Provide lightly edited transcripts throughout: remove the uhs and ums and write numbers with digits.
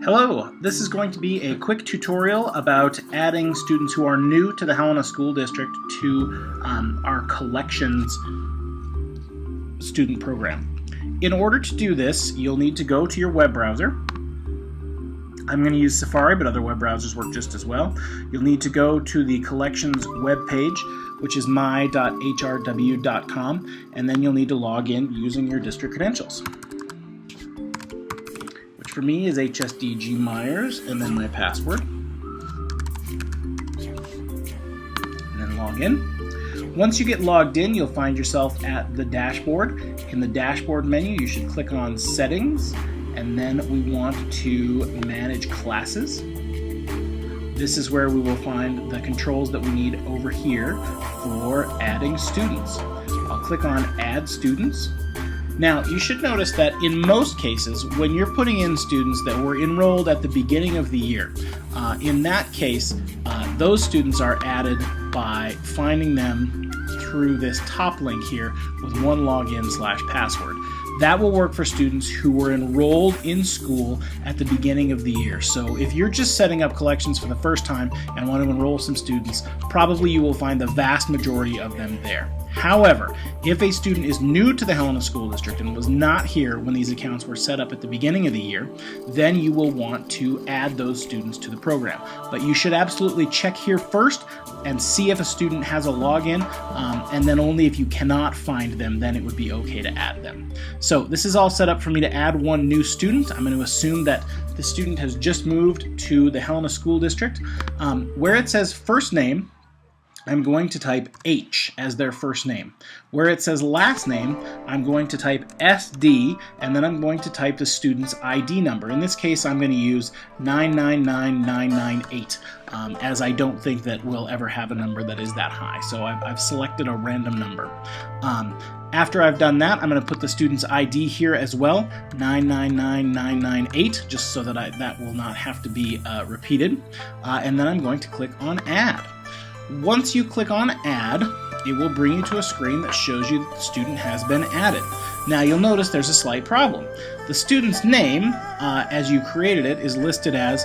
Hello, this is going to be a quick tutorial about adding students who are new to the Helena School District to our Collections student program. In order to do this, you'll need to go to your web browser. I'm going to use Safari, but other web browsers work just as well. You'll need to go to the Collections web page, which is my.hrw.com, and then you'll need to log in using your district credentials. For me is HSDG Myers, and then my password. And then log in. Once you get logged in, you'll find yourself at the dashboard. In the dashboard menu, you should click on Settings, and then we want to manage classes. This is where we will find the controls that we need over here for adding students. I'll click on Add Students. Now, you should notice that in most cases, when you're putting in students that were enrolled at the beginning of the year, in that case, those students are added by finding them through this top link here with one login/password. That will work for students who were enrolled in school at the beginning of the year. So if you're just setting up collections for the first time and want to enroll some students, probably you will find the vast majority of them there. However, if a student is new to the Helena School District and was not here when these accounts were set up at the beginning of the year, then you will want to add those students to the program. But you should absolutely check here first and see if a student has a login, and then only if you cannot find them, then it would be okay to add them. So this is all set up for me to add one new student. I'm going to assume that the student has just moved to the Helena School District. Where it says first name, I'm going to type H as their first name. Where it says last name, I'm going to type SD, and then I'm going to type the student's ID number. In this case, I'm going to use 999998, as I don't think that we'll ever have a number that is that high. So I've selected a random number. After I've done that, I'm going to put the student's ID here as well, 999998, just so that that will not have to be repeated. And then I'm going to click on Add. Once you click on Add, it will bring you to a screen that shows you that the student has been added. Now you'll notice there's a slight problem. The student's name, as you created it, is listed as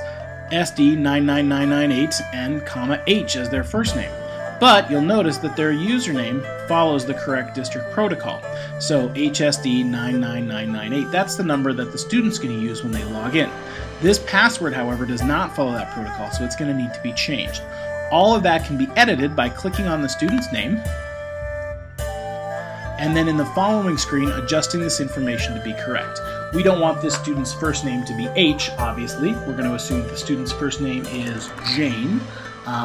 SD99998 and comma H as their first name. But you'll notice that their username follows the correct district protocol. So HSD99998, that's the number that the student's going to use when they log in. This password, however, does not follow that protocol, so it's going to need to be changed. All of that can be edited by clicking on the student's name, and then in the following screen adjusting this information to be correct. We don't want this student's first name to be H, obviously. We're going to assume the student's first name is Jane.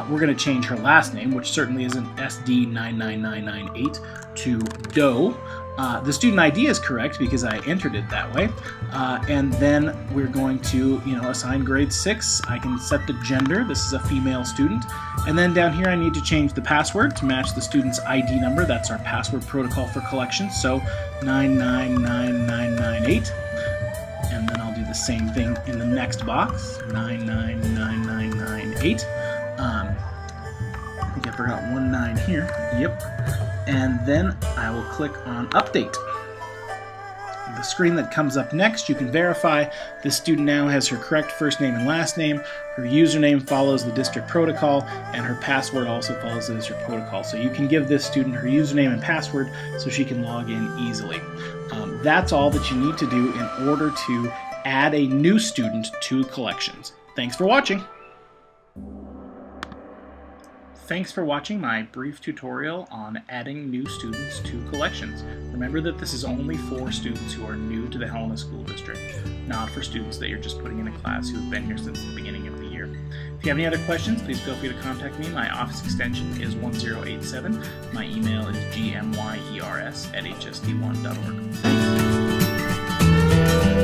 We're going to change her last name, which certainly isn't SD99998, to Doe. The student ID is correct because I entered it that way. And then we're going to, assign grade 6. I can set the gender. This is a female student. And then down here I need to change the password to match the student's ID number. That's our password protocol for collections. So 999998. And then I'll do the same thing in the next box, 999998. I think I forgot one 9 here. Yep. And then I will click on Update. The screen that comes up next, you can verify the student now has her correct first name and last name, her username follows the district protocol, and her password also follows the district protocol. So you can give this student her username and password so she can log in easily. That's all that you need to do in order to add a new student to Collections. Thanks for watching. Thanks for watching my brief tutorial on adding new students to Collections. Remember that this is only for students who are new to the Helena School District, not for students that you're just putting in a class who have been here since the beginning of the year. If you have any other questions, please feel free to contact me. My office extension is 1087. My email is gmyers@hsd1.org. Thanks.